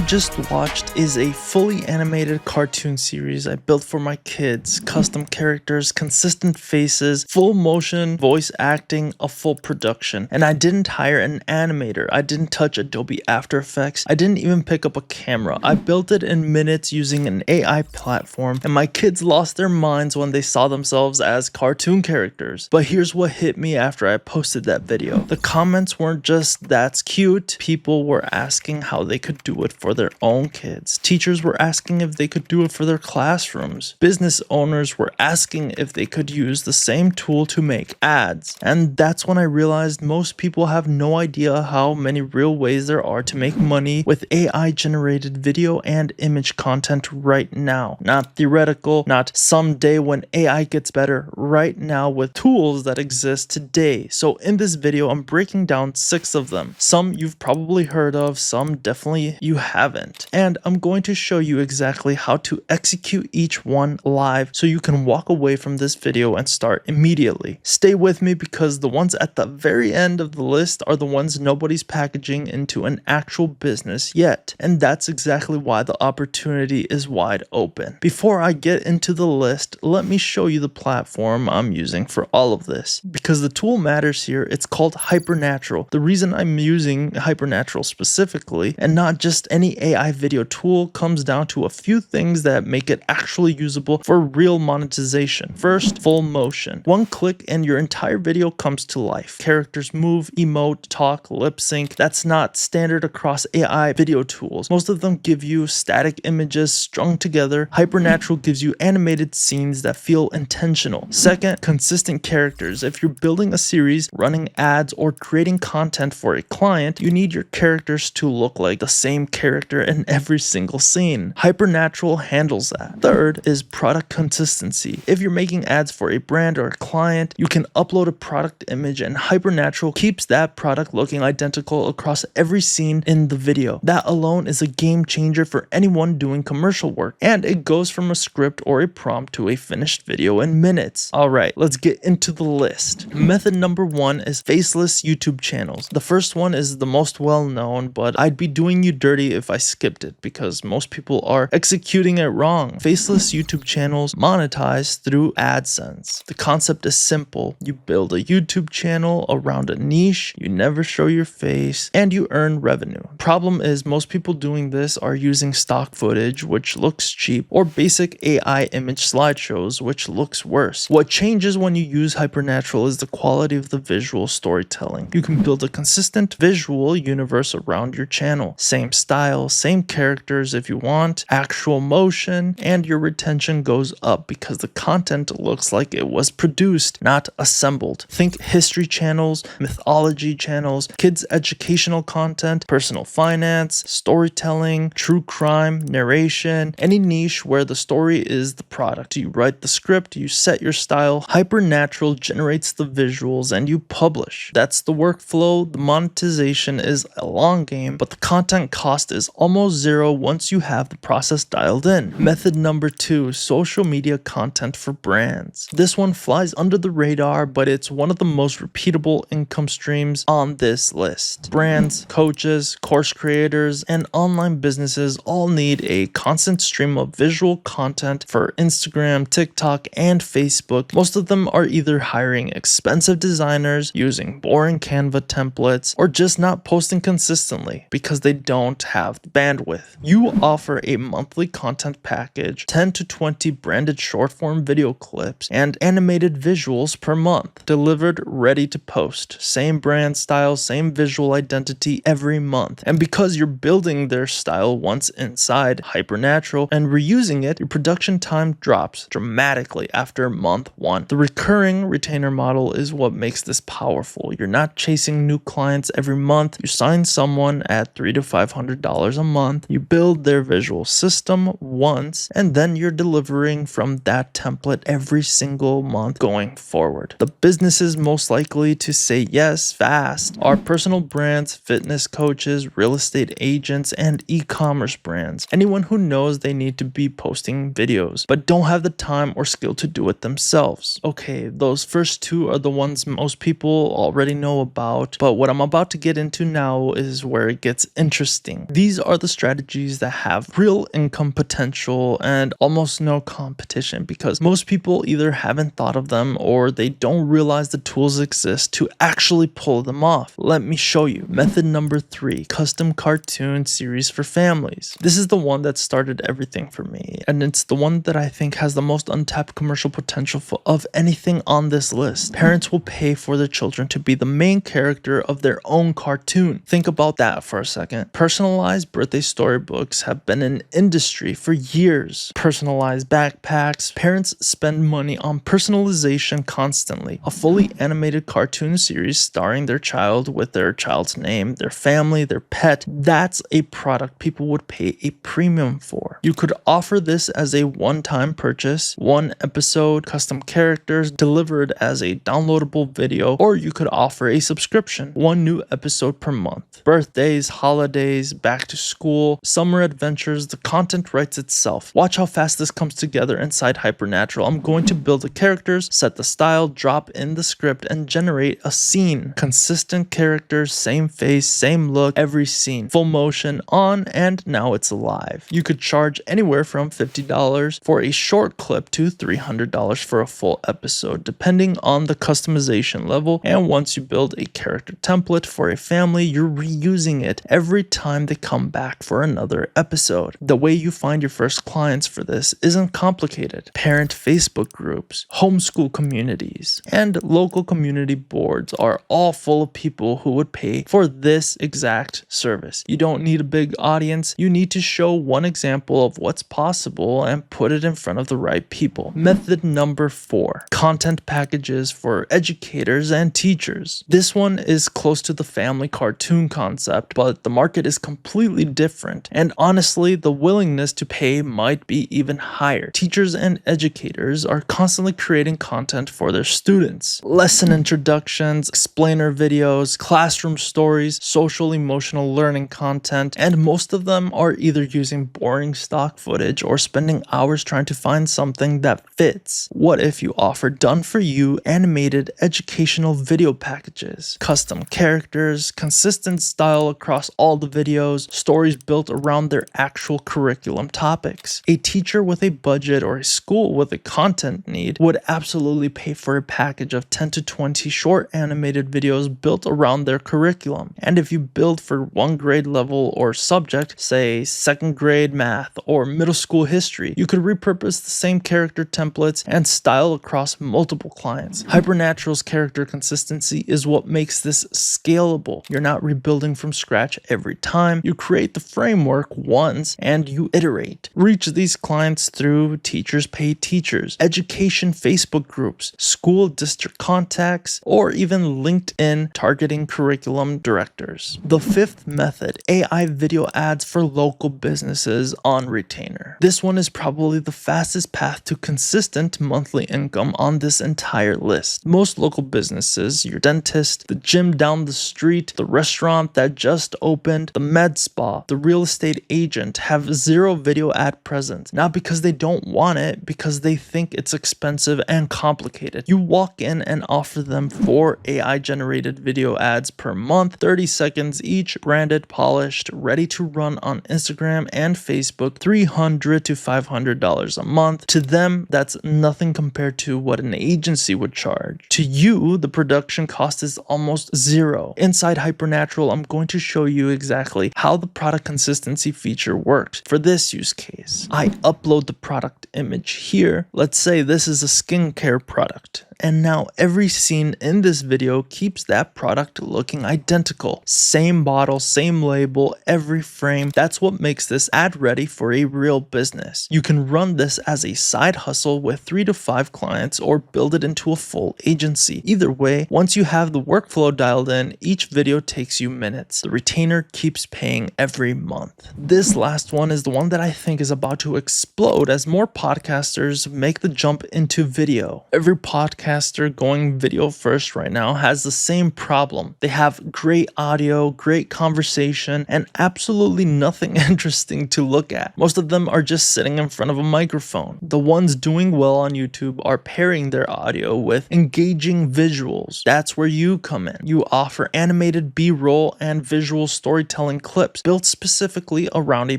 just watched is a fully animated cartoon series I built for my kids. Custom characters, consistent faces, full motion, voice acting, a full production. And I didn't hire an animator. I didn't touch Adobe After Effects. I didn't even pick up a camera. I built it in minutes using an AI platform, and my kids lost their minds when they saw themselves as cartoon characters. But here's what hit me after I posted that video. The comments weren't just "that's cute." People were asking how they could do it for their own kids. Teachers were asking if they could do it for their classrooms. Business owners were asking if they could use the same tool to make ads. And that's when I realized most people have no idea how many real ways there are to make money with AI generated video and image content right now. Not theoretical, not someday when AI gets better, right now with tools that exist today. So in this video, I'm breaking down 6 of them. Some you've probably heard of, some definitely you haven't. And I'm going to show you exactly how to execute each one live so you can walk away from this video and start immediately. Stay with me because the ones at the very end of the list are the ones nobody's packaging into an actual business yet. And that's exactly why the opportunity is wide open. Before I get into the list, let me show you the platform I'm using for all of this. Because the tool matters here, it's called Hypernatural. The reason I'm using Hypernatural specifically, and not just any AI video tool, comes down to a few things that make it actually usable for real monetization. First, full motion. One click and your entire video comes to life. Characters move, emote, talk, lip sync. That's not standard across AI video tools. Most of them give you static images strung together. Hypernatural gives you animated scenes that feel intentional. Second, consistent characters. If you're building a series, running ads, or creating content for a client, you need your characters to look like the same character in every single scene. Hypernatural handles that. Third is product consistency. If you're making ads for a brand or a client, you can upload a product image and Hypernatural keeps that product looking identical across every scene in the video. That alone is a game changer for anyone doing commercial work, and it goes from a script or a prompt to a finished video in minutes. Alright, let's get into the list. Method number 1 is faceless YouTube channels. The first one is the most well known, but I'd be doing you dirty if I skipped it because most people are executing it wrong. Faceless YouTube channels monetize through AdSense. The concept is simple. You build a YouTube channel around a niche, you never show your face, and you earn revenue. Problem is most people doing this are using stock footage, which looks cheap, or basic AI image slideshows, which looks worse. What changes when you use Hypernatural is the quality of the visual storytelling. You can build a consistent visual universe around your channel. Same style, same characters if you want, actual motion, and your retention goes up because the content looks like it was produced, not assembled. Think history channels, mythology channels, kids educational content, personal finance, storytelling, true crime, narration, any niche where the story is the product. You write the script, you set your style, Hypernatural generates the visuals, and you publish. That's the workflow. The monetization is a long game, but the content cost is almost zero once you have the process dialed in. Method number 2, social media content for brands. This one flies under the radar, but it's one of the most repeatable income streams on this list. Brands, coaches, course creators, and online businesses all need a constant stream of visual content for Instagram, TikTok, and Facebook. Most of them are either hiring expensive designers, using boring Canva templates, or just not posting consistently because they don't have the bandwidth. You offer a monthly content package, 10 to 20 branded short form video clips, and animated visuals per month, delivered ready to post. Same brand style, same visual identity every month. And because you're building their style once inside Hypernatural and reusing it, your production time drops dramatically after month 1. The recurring retainer model is what makes this powerful. You're not chasing new clients every month. You sign someone at $300 to $500 a month. You build their visual system once, and then you're delivering from that template every single month going forward. The businesses most likely to say yes fast are personal brands, fitness coaches, real estate agents, and e-commerce brands. Anyone who knows they need to be posting videos, but don't have the time or skill to do it themselves. Okay, those first 2 are the ones most people already know about, but what I'm about to get into now is where it gets interesting. These These are the strategies that have real income potential and almost no competition because most people either haven't thought of them or they don't realize the tools exist to actually pull them off. Let me show you. Method number 3, custom cartoon series for families. This is the one that started everything for me, and it's the one that I think has the most untapped commercial potential of anything on this list. Parents will pay for their children to be the main character of their own cartoon. Think about that for a second. Personalized birthday storybooks have been an industry for years. Personalized backpacks. Parents spend money on personalization constantly. A fully animated cartoon series starring their child with their child's name, their family, their pet. That's a product people would pay a premium for. You could offer this as a one-time purchase, one episode, custom characters delivered as a downloadable video, or you could offer a subscription, one new episode per month. Birthdays, holidays, back to school, summer adventures, the content writes itself. Watch how fast this comes together inside Hypernatural. I'm going to build the characters, set the style, drop in the script, and generate a scene. Consistent characters, same face, same look, every scene. Full motion on, and now it's alive. You could charge anywhere from $50 for a short clip to $300 for a full episode, depending on the customization level. And once you build a character template for a family, you're reusing it every time they come back for another episode. The way you find your first clients for this isn't complicated. Parent Facebook groups, homeschool communities, and local community boards are all full of people who would pay for this exact service. You don't need a big audience. You need to show one example of what's possible and put it in front of the right people. Method number 4, content packages for educators and teachers. This one is close to the family cartoon concept, but the market is completely different, and honestly, the willingness to pay might be even higher. Teachers and educators are constantly creating content for their students. Lesson introductions, explainer videos, classroom stories, social emotional learning content, and most of them are either using boring stock footage or spending hours trying to find something that fits. What if you offer done-for-you animated educational video packages, custom characters, consistent style across all the videos, stories built around their actual curriculum topics? A teacher with a budget or a school with a content need would absolutely pay for a package of 10 to 20 short animated videos built around their curriculum. And if you build for one grade level or subject, say second grade math or middle school history, you could repurpose the same character templates and style across multiple clients. Hypernatural's character consistency is what makes this scalable. You're not rebuilding from scratch every time. You create the framework once and you iterate. Reach these clients through teachers pay teachers, education Facebook groups, school district contacts, or even LinkedIn targeting curriculum directors. The 5th method, AI video ads for local businesses on retainer. This one is probably the fastest path to consistent monthly income on this entire list. Most local businesses, your dentist, the gym down the street, the restaurant that just opened, the med spa, the real estate agent have zero video ad presence. Not because they don't want it, because they think it's expensive and complicated. You walk in and offer them 4 AI generated video ads per month, 30 seconds each, branded, polished, ready to run on Instagram and Facebook, $300 to $500 a month. To them, that's nothing compared to what an agency would charge. To you, the production cost is almost zero. Inside Hypernatural, I'm going to show you exactly how the product consistency feature works. For this use case, I upload the product image here. Let's say this is a skincare product. And now every scene in this video keeps that product looking identical. Same bottle, same label, every frame. That's what makes this ad ready for a real business. You can run this as a side hustle with 3 to 5 clients or build it into a full agency. Either way, once you have the workflow dialed in, each video takes you minutes. The retainer keeps paying every month. This last one is the one that I think is about to explode as more podcasters make the jump into video. Every podcaster going video first right now has the same problem. They have great audio, great conversation, and absolutely nothing interesting to look at. Most of them are just sitting in front of a microphone. The ones doing well on YouTube are pairing their audio with engaging visuals. That's where you come in. You offer animated B-roll and visual storytelling clips. built specifically around a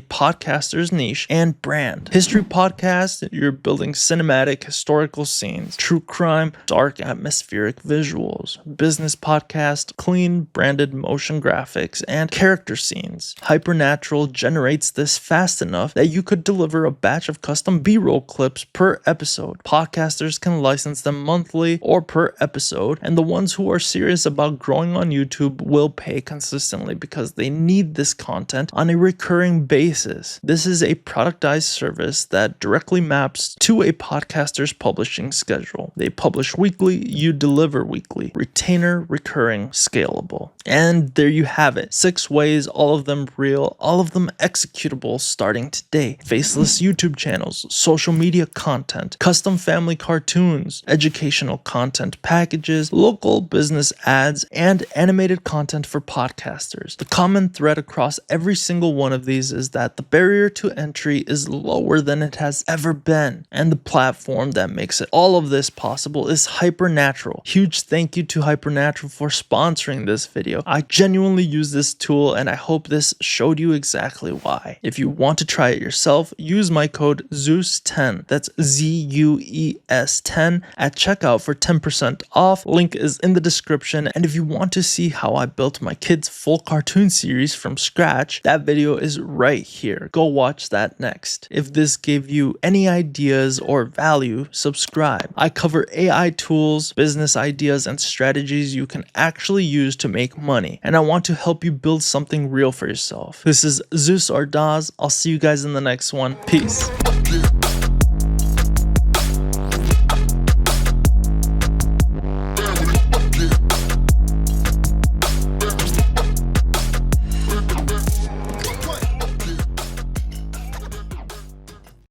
podcaster's niche and brand. History podcast, you're building cinematic historical scenes. True crime, dark atmospheric visuals. Business podcast, clean branded motion graphics and character scenes. Hypernatural generates this fast enough that you could deliver a batch of custom B-roll clips per episode. Podcasters can license them monthly or per episode, and the ones who are serious about growing on YouTube will pay consistently because they need this content on a recurring basis. This is a productized service that directly maps to a podcaster's publishing schedule. They publish weekly, you deliver weekly. Retainer, recurring, scalable. And there you have it. 6 ways, all of them real, all of them executable starting today. Faceless YouTube channels, social media content, custom family cartoons, educational content packages, local business ads, and animated content for podcasters. The common thread across every single one of these is that the barrier to entry is lower than it has ever been. And the platform that makes it all of this possible is Hypernatural. Huge thank you to Hypernatural for sponsoring this video. I genuinely use this tool and I hope this showed you exactly why. If you want to try it yourself, use my code ZEUS10, that's ZUES 10 at checkout for 10% off. Link is in the description. And if you want to see how I built my kids' full cartoon series from scratch, that video is right here. Go watch that next. If this gave you any ideas or value, subscribe. I cover AI tools, business ideas, and strategies you can actually use to make money. And I want to help you build something real for yourself. This is Zeus or Daz. I'll see you guys in the next one. Peace.